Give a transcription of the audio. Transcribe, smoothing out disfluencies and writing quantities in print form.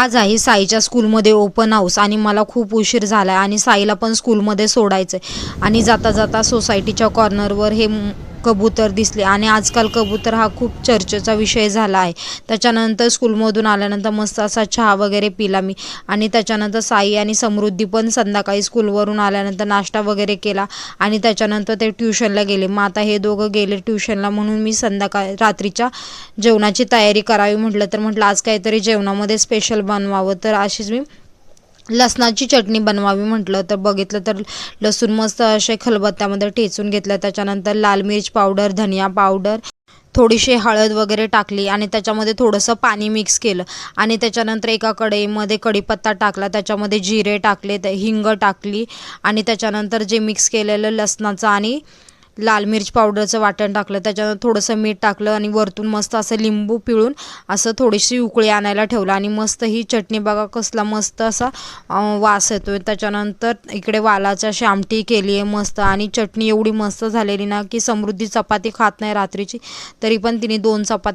आज आहे साईच्या स्कूलमध्ये ओपन हाऊस आणि मला खूप उशीर झाला आहे आणि साईला पण स्कूलमध्ये सोडायचं आहे. आणि जाता जाता सोसायटीच्या कॉर्नरवर हे कबूतर दिसले आणि आजकाल कबूतर हा खूप चर्चेचा विषय झाला आहे. त्याच्यानंतर स्कूलमधून आल्यानंतर मस्त असा चहा वगैरे पिला मी आणि त्याच्यानंतर साई आणि समृद्धी पण संध्याकाळी स्कूलवरून आल्यानंतर नाश्ता वगैरे केला आणि त्याच्यानंतर ते ट्युशनला गेले. मग आता हे दोघं गेले ट्युशनला म्हणून मी रात्रीच्या जेवणाची तयारी करावी म्हटलं, तर म्हटलं आज काहीतरी जेवणामध्ये स्पेशल बनवावं. तर अशीच मी लसणाची चटणी बनवावी म्हटलं, तर बघितलं तर लसूण मस्त असे खलबत्त्यामध्ये ठेचून घेतलं. त्याच्यानंतर लाल मिर्च पावडर, धनिया पावडर, थोडीशी हळद वगैरे टाकली आणि त्याच्यामध्ये थोडंसं पाणी मिक्स केलं आणि त्याच्यानंतर एका कढईमध्ये कढीपत्ता टाकला, त्याच्यामध्ये जिरे टाकले, हिंग टाकली आणि त्याच्यानंतर जे मिक्स केलेलं लसणाचं आणि लाल मिर्च पावडरचं वाटण टाकलं. त्याच्यानंतर थोडंसं मीठ टाकलं आणि वरतून मस्त असं लिंबू पिळून असं थोडीशी उकळी आणायला ठेवलं आणि मस्त ही चटणी बघा कसला मस्त असा वास येतोय. त्याच्यानंतर इकडे वालाची अशी आमटी केली आहे मस्त आणि चटणी एवढी मस्त झालेली ना की समृद्धी चपाती खात नाही रात्रीची, तरी पण तिने 2 चपाती